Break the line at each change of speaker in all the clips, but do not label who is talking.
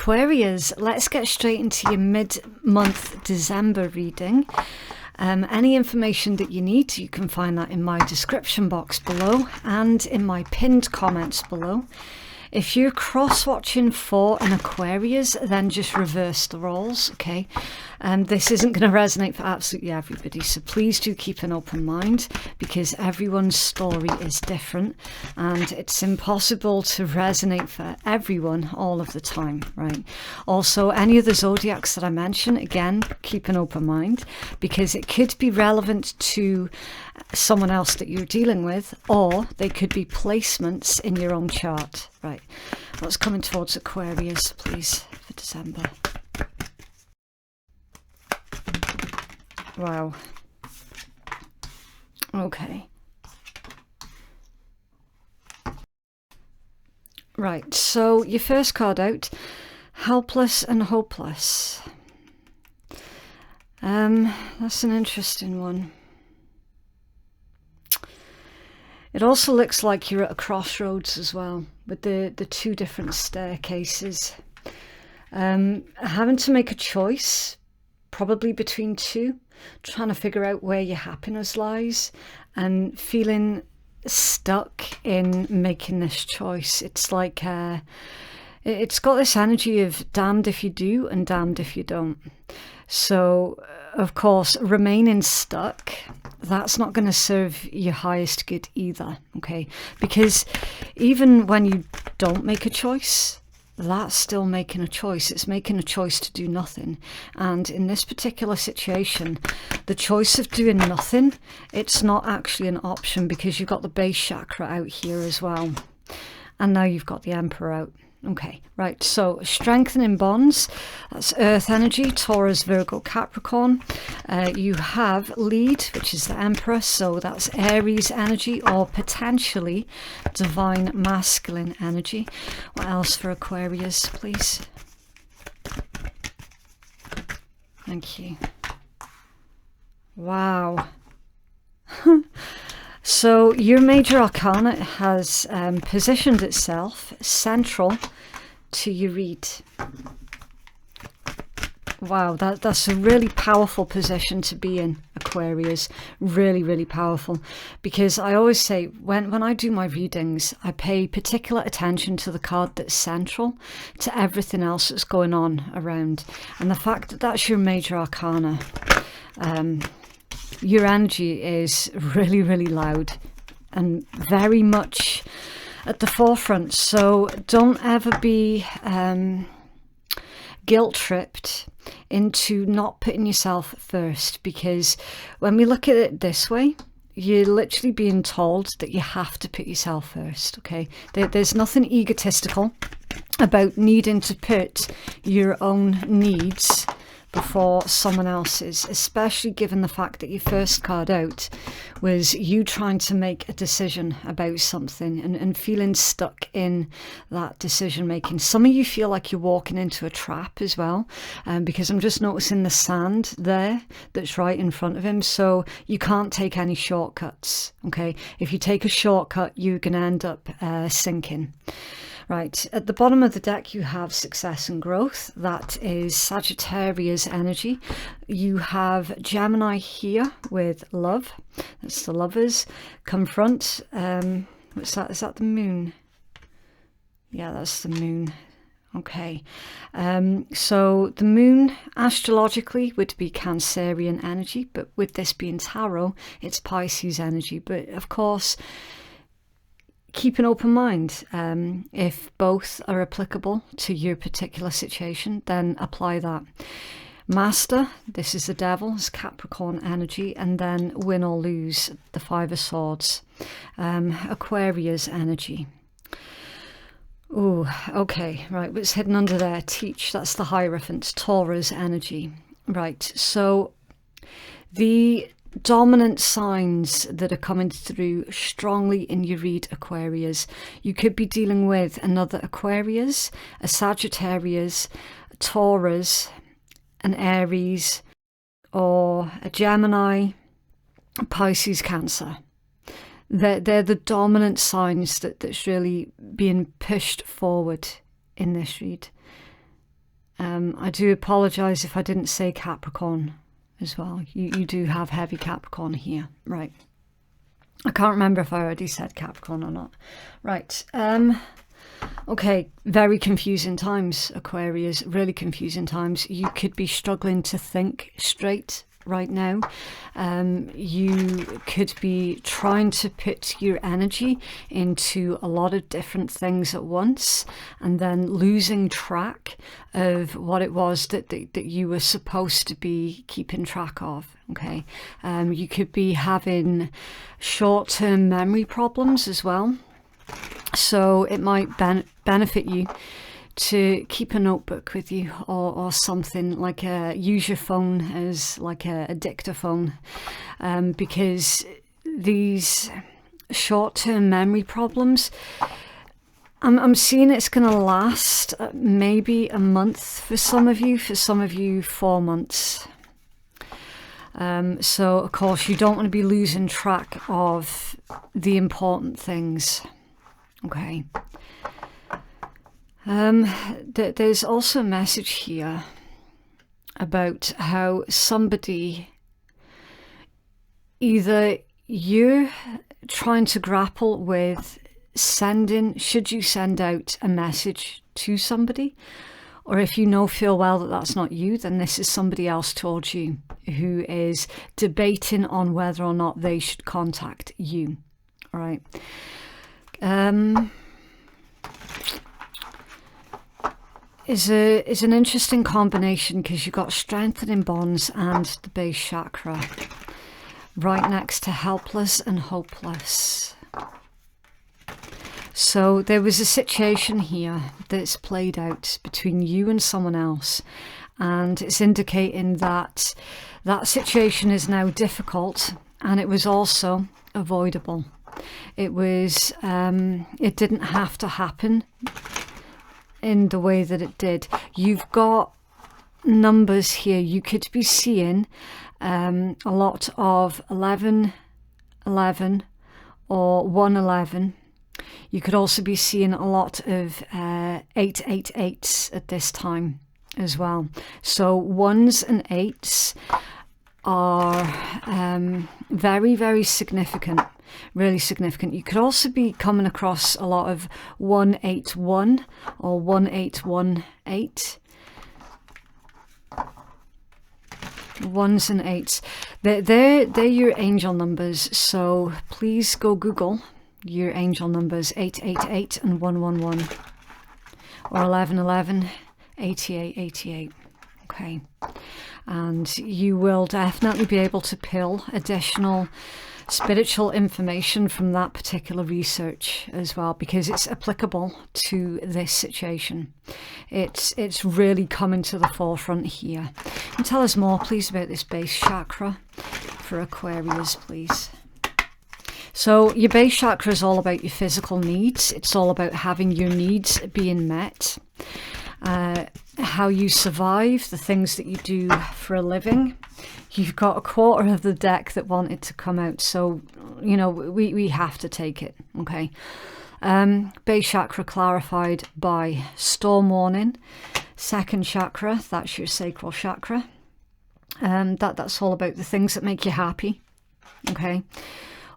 Aquarius, let's get straight into your mid-month December reading. Any information that you need, you can find that in my description box below and in my pinned comments below. If you're cross-watching for an Aquarius, then just reverse the roles, okay? This isn't going to resonate for absolutely everybody, so please do keep an open mind, because everyone's story is different and it's impossible to resonate for everyone all of the time, right? Also, any of the zodiacs that I mention, again, keep an open mind, because it could be relevant to someone else that you're dealing with, or they could be placements in your own chart. Right, what's coming towards Aquarius, please, for December? Wow. Okay. Right, so your first card out, helpless and hopeless. That's an interesting one. It also looks like you're at a crossroads as well, with the two different staircases. Having to make a choice, probably between two, trying to figure out where your happiness lies, and feeling stuck in making this choice. It's like, it's got this energy of damned if you do and damned if you don't. So, of course, remaining stuck, that's not going to serve your highest good either, okay? Because even when you don't make a choice, that's still making a choice. It's making a choice to do nothing. And in this particular situation, the choice of doing nothing, it's not actually an option, because you've got the base chakra out here as well. And now you've got the Emperor out. Okay, right, so strengthening bonds, that's earth energy, Taurus, Virgo, Capricorn. You have lead, which is the Emperor, so that's Aries energy, or potentially divine masculine energy. What else for Aquarius, please? Thank you. Wow. So your major arcana has positioned itself central to your read. Wow, that's a really powerful position to be in, Aquarius. Really, really powerful. Because I always say, when I do my readings, I pay particular attention to the card that's central to everything else that's going on around. And the fact that that's your major arcana, your energy is really, really loud and very much at the forefront. So don't ever be guilt-tripped into not putting yourself first, because when we look at it this way, you're literally being told that you have to put yourself first, okay? There's nothing egotistical about needing to put your own needs before someone else's, especially given the fact that your first card out was you trying to make a decision about something and feeling stuck in that decision making. Some of you feel like you're walking into a trap as well, because I'm just noticing the sand there that's right in front of him, so you can't take any shortcuts, okay? If you take a shortcut, you're going to end up sinking. Right, at the bottom of the deck you have success and growth. That is Sagittarius energy. You have Gemini here with love. That's the lovers. Confront. What's that? Is that the moon? Yeah, that's the moon. Okay. So the moon astrologically would be Cancerian energy, but with this being tarot, it's Pisces energy. But of course, keep an open mind. If both are applicable to your particular situation, then apply that. Master, this is the devil, it's Capricorn energy, and then win or lose, the Five of Swords. Aquarius energy. Oh, okay, right, what's hidden under there? Teach, that's the Hierophant, Taurus energy. Right, so the dominant signs that are coming through strongly in your read, Aquarius. You could be dealing with another Aquarius, a Sagittarius, a Taurus, an Aries, or a Gemini, a Pisces, Cancer. They're the dominant signs that's really being pushed forward in this read. I do apologise if I didn't say Capricorn as well. You do have heavy Capricorn here. Right. I can't remember if I already said Capricorn or not. Right. Okay. Very confusing times, Aquarius. Really confusing times. You could be struggling to think straight right now. You could be trying to put your energy into a lot of different things at once and then losing track of what it was that you were supposed to be keeping track of. Okay. You could be having short-term memory problems as well. So it might benefit you to keep a notebook with you, or something like use your phone as like a dictaphone, because these short-term memory problems, I'm seeing it's going to last maybe a month for some of you 4 months. So of course you don't want to be losing track of the important things. Okay. There's also a message here about how somebody, either you're trying to grapple with should you send out a message to somebody, or if you feel well that that's not you, then this is somebody else towards you who is debating on whether or not they should contact you. All right. Is an interesting combination, because you've got strengthening bonds and the base chakra right next to helpless and hopeless. So there was a situation here that's played out between you and someone else, and it's indicating that that situation is now difficult, and it was also avoidable. It was it didn't have to happen in the way that it did. You've got numbers here. You could be seeing a lot of 11, 11 or 111. You could also be seeing a lot of 888s at this time as well. So 1s and 8s are very, very significant. Really significant. You could also be coming across a lot of 181 or 1818. 1s and 8s. They're your angel numbers. So please go Google your angel numbers: 888 and 111, or 1111, 8888. Okay. And you will definitely be able to pull additional spiritual information from that particular research as well, because it's applicable to this situation. It's really coming to the forefront here. And tell us more, please, about this base chakra for Aquarius, please. So your base chakra is all about your physical needs. It's all about having your needs being met. How you survive, the things that you do for a living. You've got a quarter of the deck that wanted to come out, so we have to take it. Okay. Base chakra clarified by storm warning. Second chakra, that's your sacral chakra. That's all about the things that make you happy. Okay.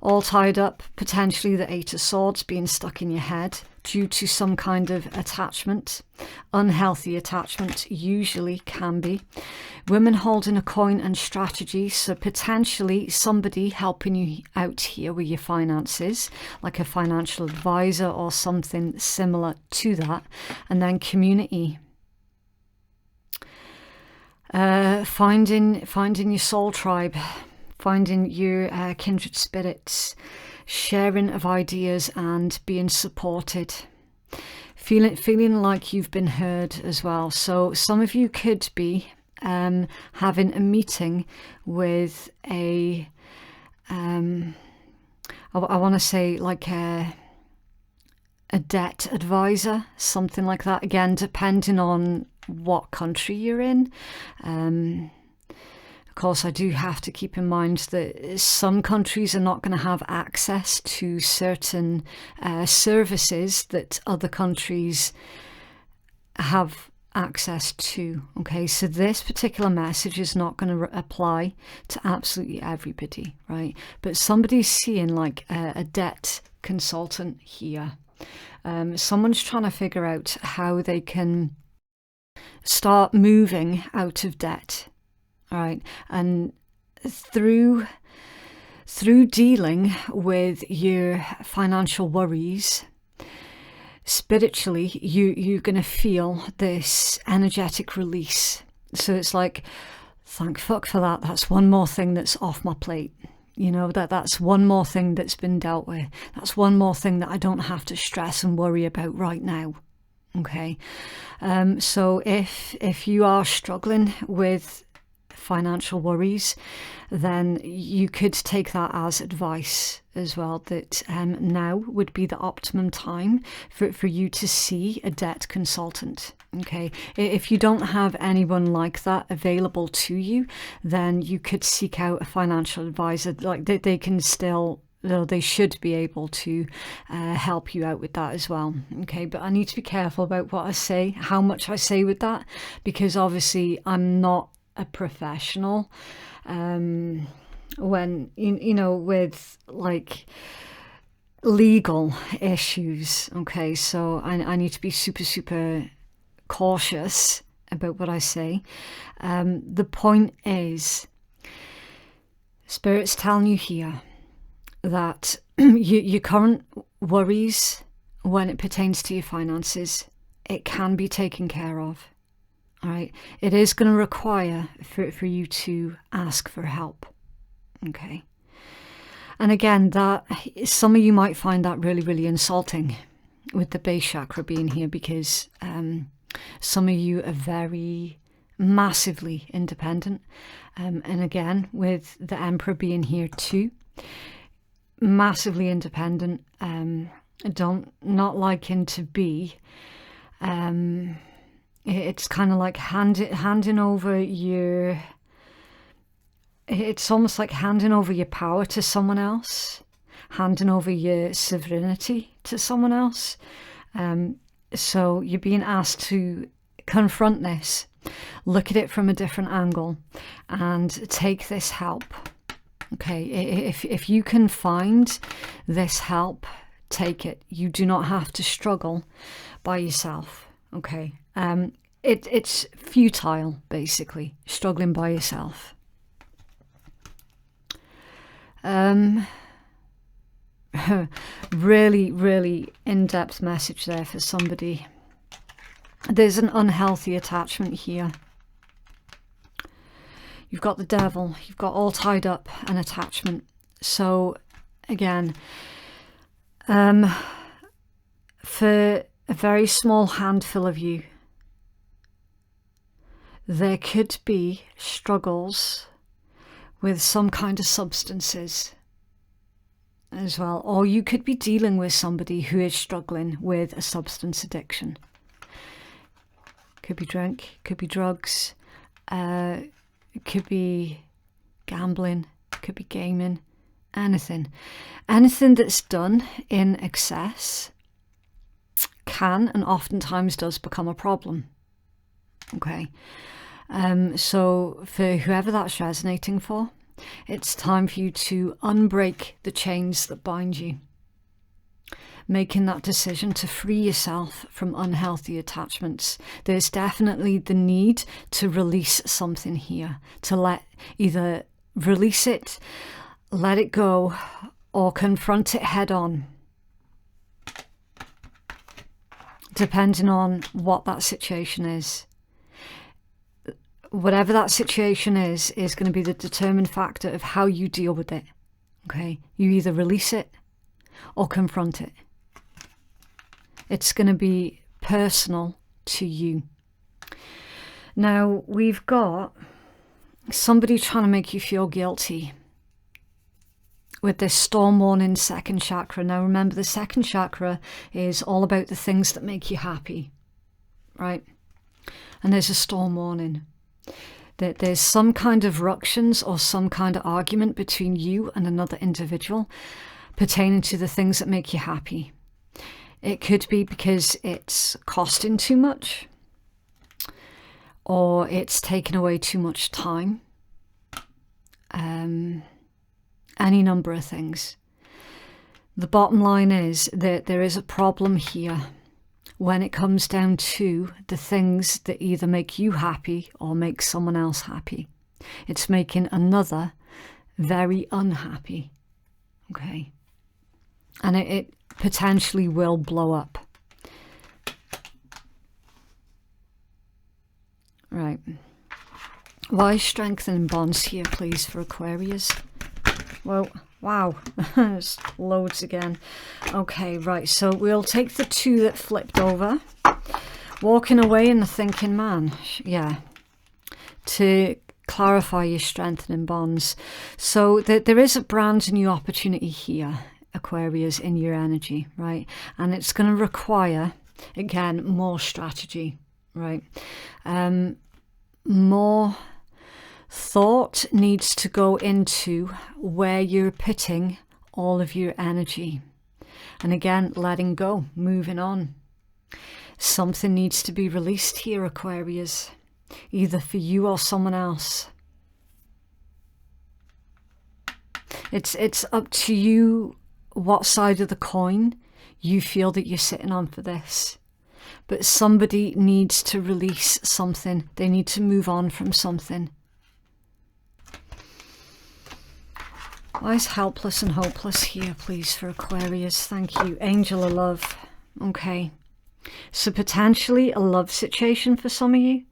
All tied up, potentially the 8 of Swords being stuck in your head due to some kind of attachment. Unhealthy attachment usually can be. Women holding a coin and strategy, so potentially somebody helping you out here with your finances, like a financial advisor or something similar to that. And then community. Finding your soul tribe. Finding your kindred spirits, sharing of ideas and being supported, feeling like you've been heard as well. So some of you could be having a meeting with I want to say like a debt advisor, something like that. Again, depending on what country you're in. Of course, I do have to keep in mind that some countries are not going to have access to certain services that other countries have access to. Okay, so this particular message is not going to apply to absolutely everybody, right? But somebody's seeing like a debt consultant here. Someone's trying to figure out how they can start moving out of debt, all right? And through dealing with your financial worries, spiritually, you're going to feel this energetic release. So it's like, thank fuck for that. That's one more thing that's off my plate. You know, that's one more thing that's been dealt with. That's one more thing that I don't have to stress and worry about right now. Okay. So if you are struggling with financial worries, then you could take that as advice as well, that now would be the optimum time for you to see a debt consultant. Okay, if you don't have anyone like that available to you, then you could seek out a financial advisor. Like they can still, they should be able to help you out with that as well. Okay, but I need to be careful about what I say, how much I say with that, because obviously I'm not a professional when you know, with like legal issues. Okay, so I need to be super cautious about what I say. The point is, Spirit's telling you here that your current worries when it pertains to your finances, it can be taken care of. All right, it is going to require for you to ask for help. Okay, and again, that some of you might find that really insulting with the base chakra being here, because some of you are very massively independent, and again, with the Emperor being here too, massively independent. Not liking to be. It's kind of like handing over your, it's almost like handing over your power to someone else, handing over your sovereignty to someone else. So you're being asked to confront this, look at it from a different angle, and take this help. Okay, if you can find this help, take it. You do not have to struggle by yourself. Okay, it's futile, basically, struggling by yourself. Really in-depth message there for somebody. There's an unhealthy attachment here. You've got the devil, you've got all tied up an attachment. So again, for a very small handful of you, there could be struggles with some kind of substances as well, or you could be dealing with somebody who is struggling with a substance addiction. Could be drink, could be drugs, it could be gambling, could be gaming, anything that's done in excess can and oftentimes does become a problem. Okay, so for whoever that's resonating for, it's time for you to unbreak the chains that bind you, making that decision to free yourself from unhealthy attachments. There's definitely the need to release something here, to either release it, let it go, or confront it head on, depending on what that situation is. Whatever that situation is going to be the determined factor of how you deal with it. Okay, you either release it or confront it. It's going to be personal to you. Now, we've got somebody trying to make you feel guilty with this storm warning second chakra. Now, remember, the second chakra is all about the things that make you happy, right? And there's a storm warning. That there's some kind of ructions or some kind of argument between you and another individual pertaining to the things that make you happy. It could be because it's costing too much. or it's taken away too much time. Any number of things. The bottom line is that there is a problem here when it comes down to the things that either make you happy or make someone else happy. It's making another very unhappy. Okay. And it potentially will blow up. Right. Why strengthening bonds here, please, for Aquarius? Well, wow. There's loads again. Okay, right. So we'll take the 2 that flipped over. Walking away in the thinking man. Yeah. To clarify your strengthening bonds. So there is a brand new opportunity here, Aquarius, in your energy, right? And it's going to require, again, more strategy, right? More thought needs to go into where you're putting all of your energy. And again, letting go, moving on. Something needs to be released here, Aquarius, either for you or someone else. It's up to you what side of the coin you feel that you're sitting on for this. But somebody needs to release something. They need to move on from something. Why is helpless and hopeless here, please, for Aquarius? Thank you. Angel of love. Okay. So potentially a love situation for some of you.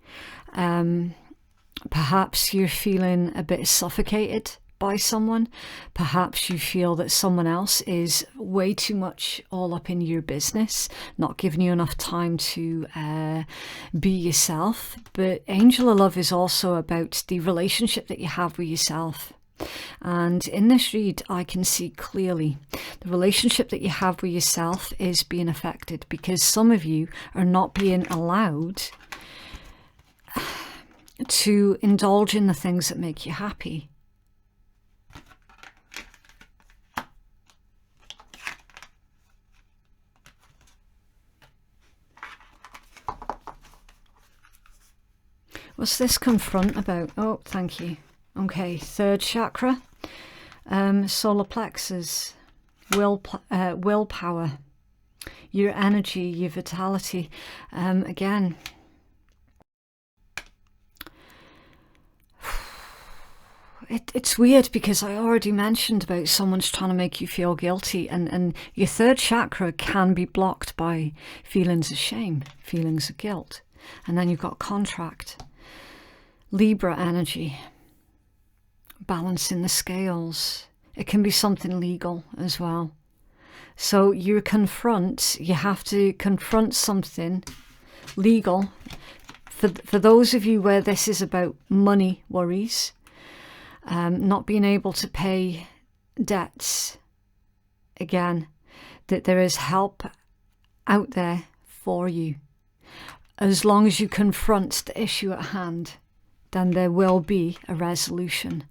Perhaps you're feeling a bit suffocated by someone. Perhaps you feel that someone else is way too much all up in your business, not giving you enough time to be yourself. But Angel of Love is also about the relationship that you have with yourself. And in this read, I can see clearly the relationship that you have with yourself is being affected because some of you are not being allowed to indulge in the things that make you happy. What's this confront about? Oh, thank you. Okay, 3rd chakra, solar plexus, willpower, your energy, your vitality. Again, it's weird because I already mentioned about someone's trying to make you feel guilty, and your 3rd chakra can be blocked by feelings of shame, feelings of guilt. And then you've got contract, Libra energy. Balancing the scales. It can be something legal as well. So you have to confront something legal. For those of you where this is about money worries, not being able to pay debts, again, that there is help out there for you. As long as you confront the issue at hand, then there will be a resolution.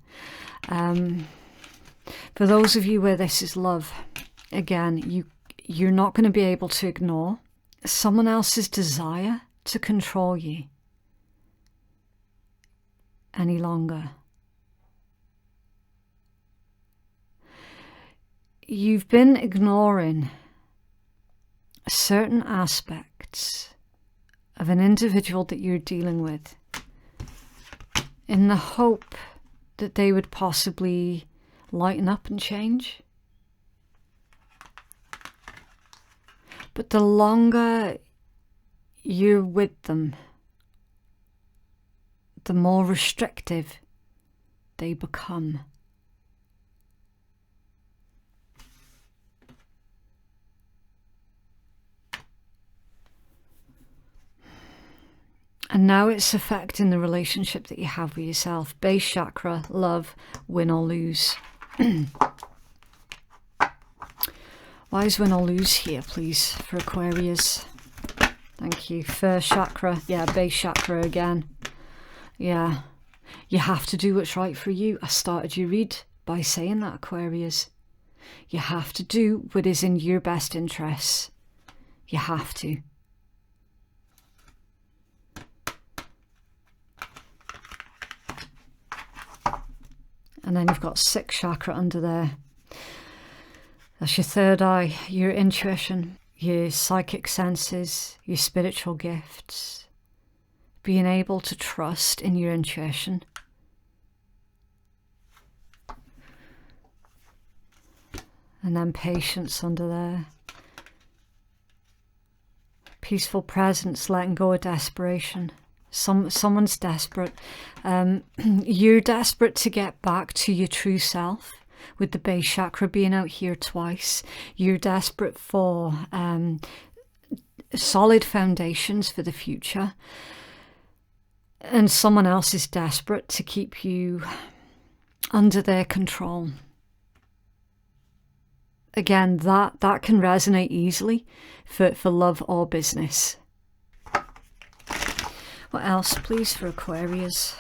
For those of you where this is love, again, you're not going to be able to ignore someone else's desire to control you any longer. You've been ignoring certain aspects of an individual that you're dealing with in the hope that they would possibly lighten up and change. But the longer you're with them, the more restrictive they become. And now it's affecting the relationship that you have with yourself. Base chakra, love, win or lose. Why is win or lose here, please, for Aquarius? Thank you. 1st chakra. Yeah, base chakra again. Yeah. You have to do what's right for you. I started your read by saying that, Aquarius. You have to do what is in your best interests. You have to. And then you've got 6th chakra under there. That's your 3rd eye, your intuition, your psychic senses, your spiritual gifts. Being able to trust in your intuition. And then patience under there. Peaceful presence, letting go of desperation. Someone's desperate. You're desperate to get back to your true self, with the base chakra being out here twice. You're desperate for solid foundations for the future. And someone else is desperate to keep you under their control. Again, that can resonate easily for love or business. What else, please, for Aquarius?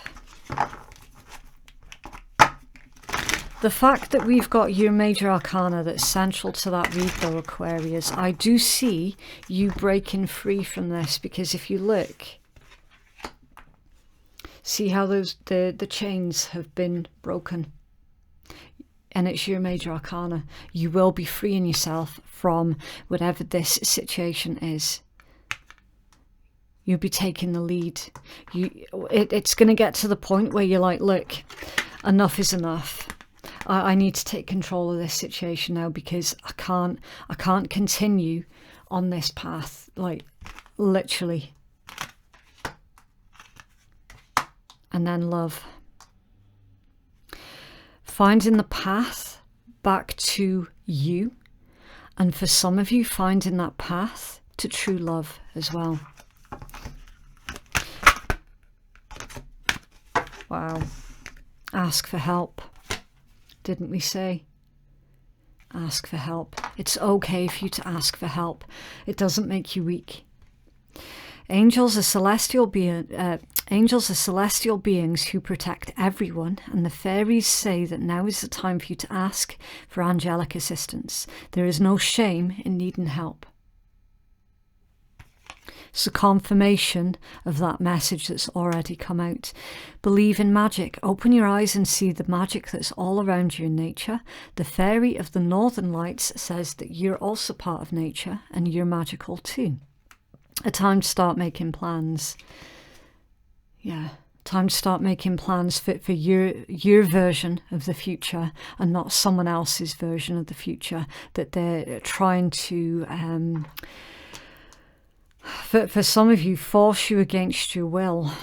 The fact that we've got your major arcana that's central to that read, though, Aquarius, I do see you breaking free from this, because if you look, see how the chains have been broken. And it's your major arcana. You will be freeing yourself from whatever this situation is. You'll be taking the lead. It's going to get to the point where you're like, look, enough is enough. I need to take control of this situation now, because I can't continue on this path, like literally. And then love. Finding the path back to you, and for some of you, finding that path to true love as well. Wow. Ask for help. Didn't we say? Ask for help. It's okay for you to ask for help. It doesn't make you weak. Angels are celestial beings who protect everyone, and the fairies say that now is the time for you to ask for angelic assistance. There is no shame in needing help. It's a confirmation of that message that's already come out. Believe in magic. Open your eyes and see the magic that's all around you in nature. The fairy of the Northern Lights says that you're also part of nature and you're magical too. A time to start making plans. Yeah, time to start making plans for your version of the future, and not someone else's version of the future that they're trying to, for some of you, force you against your will.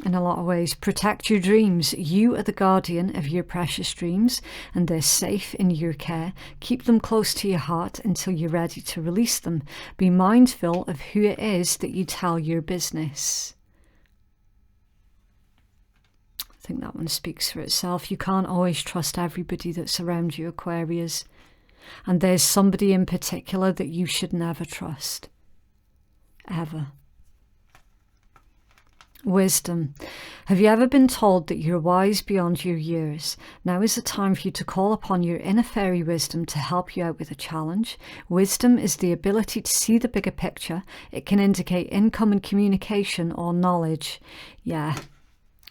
In a lot of ways. Protect your dreams. You are the guardian of your precious dreams, and they're safe in your care. Keep them close to your heart until you're ready to release them. Be mindful of who it is that you tell your business. I think that one speaks for itself. You can't always trust everybody that's around you, Aquarius. And there's somebody in particular that you should never trust. Ever. Wisdom. Have you ever been told that you're wise beyond your years? Now is the time for you to call upon your inner fairy wisdom to help you out with a challenge. Wisdom is the ability to see the bigger picture. It can indicate income and communication or knowledge. Yeah.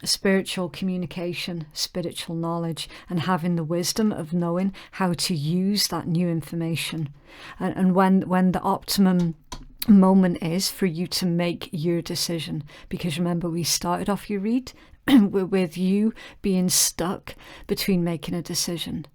Spiritual communication, spiritual knowledge, and having the wisdom of knowing how to use that new information. And when the optimum moment is for you to make your decision, because remember, we started off your read with you being stuck between making a decision.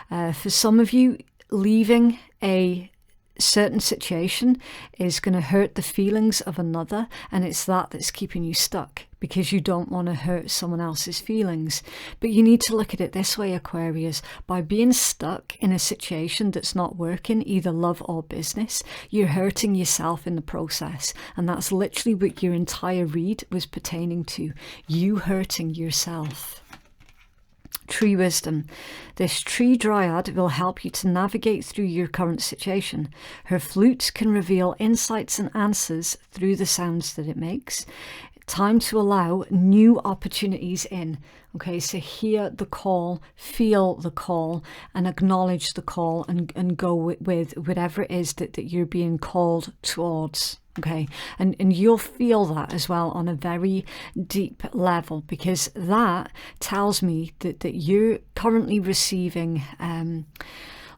For some of you, leaving a certain situation is going to hurt the feelings of another, and it's that's keeping you stuck because you don't want to hurt someone else's feelings. But you need to look at it this way, Aquarius. By being stuck in a situation that's not working, either love or business, you're hurting yourself in the process, and that's literally what your entire read was pertaining to, you hurting yourself. Tree wisdom. This tree dryad will help you to navigate through your current situation. Her flute can reveal insights and answers through the sounds that it makes. Time to allow new opportunities in. Okay, so hear the call, feel the call, and acknowledge the call, and go with whatever it is that you're being called towards. Okay, and you'll feel that as well on a very deep level, because that tells me that you're currently receiving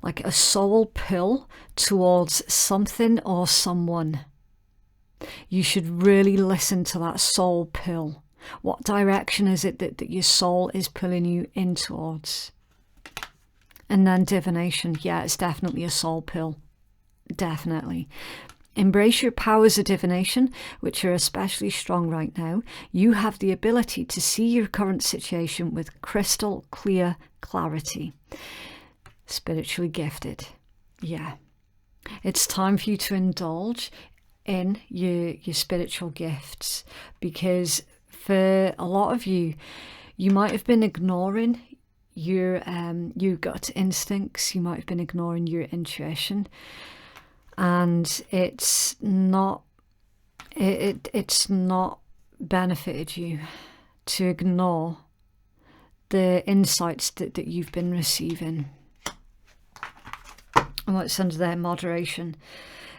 like a soul pull towards something or someone. You should really listen to that soul pull. What direction is it that your soul is pulling you in towards? And then divination. Yeah, it's definitely a soul pull. Definitely. Embrace your powers of divination, which are especially strong right now. You have the ability to see your current situation with crystal clear clarity. Spiritually gifted. Yeah. It's time for you to indulge in your spiritual gifts, because for a lot of you, you might have been ignoring your gut instincts. You might have been ignoring your intuition. And it's not benefited you to ignore the insights that you've been receiving. And what's under there? Moderation.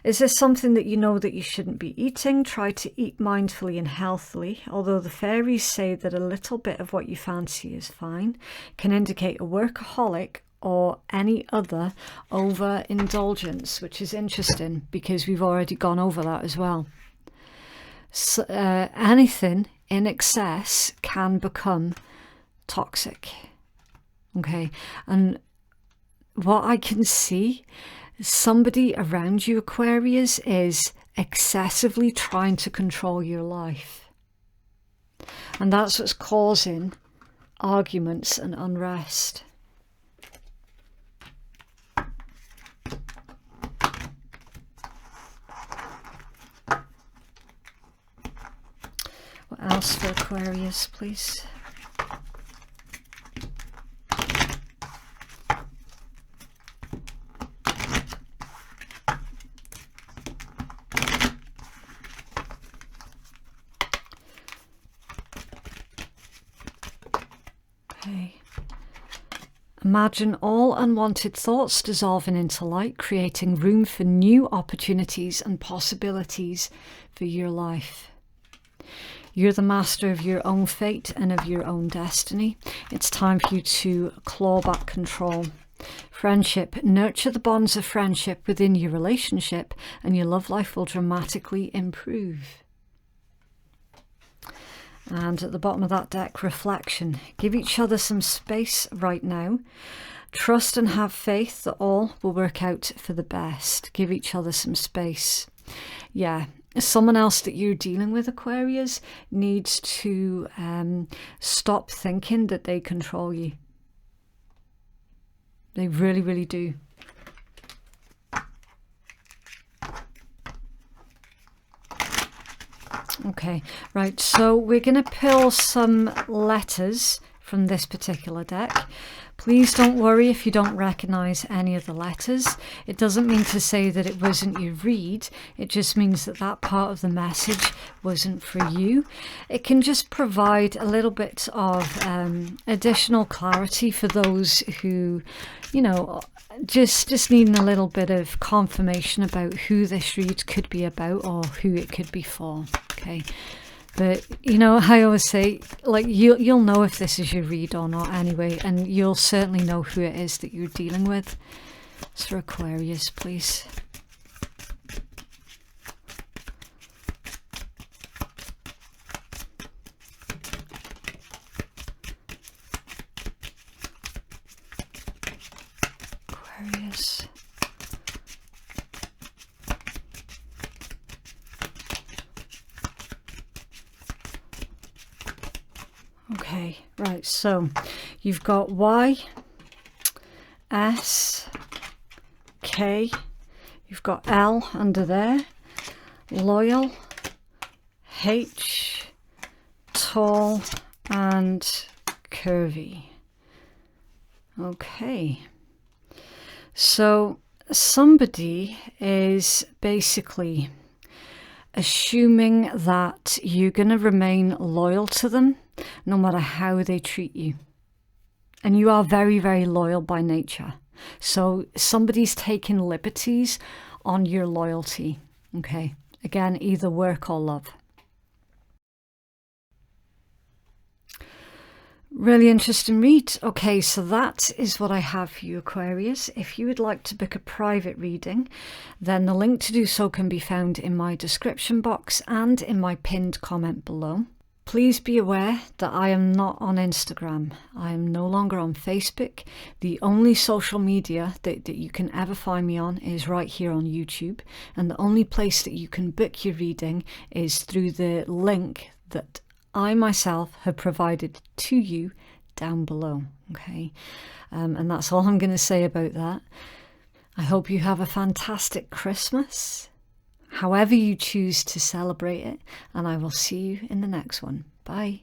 Is this something that you know that you shouldn't be eating? Try to eat mindfully and healthily, although the fairies say that a little bit of what you fancy is fine. Can indicate a workaholic or any other overindulgence, which is interesting because we've already gone over that as well. So, anything in excess can become toxic. Okay, and what I can see, somebody around you, Aquarius, is excessively trying to control your life. And that's what's causing arguments and unrest. What else for Aquarius, please? Okay. Imagine all unwanted thoughts dissolving into light, creating room for new opportunities and possibilities for your life. You're the master of your own fate and of your own destiny. It's time for you to claw back control. Friendship. Nurture the bonds of friendship within your relationship and your love life will dramatically improve. And at the bottom of that deck, reflection. Give each other some space right now. Trust and have faith that all will work out for the best. Give each other some space. Yeah. Someone else that you're dealing with, Aquarius, needs to stop thinking that they control you. They really, really do. Okay, right, so we're going to pull some letters from this particular deck. Please don't worry if you don't recognize any of the letters. It doesn't mean to say that it wasn't your read. It just means that that part of the message wasn't for you. It can just provide a little bit of additional clarity for those who, you know, just needing a little bit of confirmation about who this read could be about or who it could be for. Okay. But, you know, I always say, like, you'll know if this is your read or not anyway, and you'll certainly know who it is that you're dealing with. It's for Aquarius, please. Aquarius. Okay, right, so you've got Y, S, K, you've got L under there, loyal, H, tall, and curvy. Okay, so somebody is basically assuming that you're going to remain loyal to them no matter how they treat you. And you are very, very loyal by nature. So somebody's taking liberties on your loyalty, okay? Again, either work or love. Really interesting read. Okay, so that is what I have for you, Aquarius. If you would like to book a private reading, then the link to do so can be found in my description box and in my pinned comment below. Please be aware that I am not on Instagram. I am no longer on Facebook. The only social media that you can ever find me on is right here on YouTube. And the only place that you can book your reading is through the link that I myself have provided to you down below. Okay, and that's all I'm going to say about that. I hope you have a fantastic Christmas, however you choose to celebrate it, and I will see you in the next one. Bye.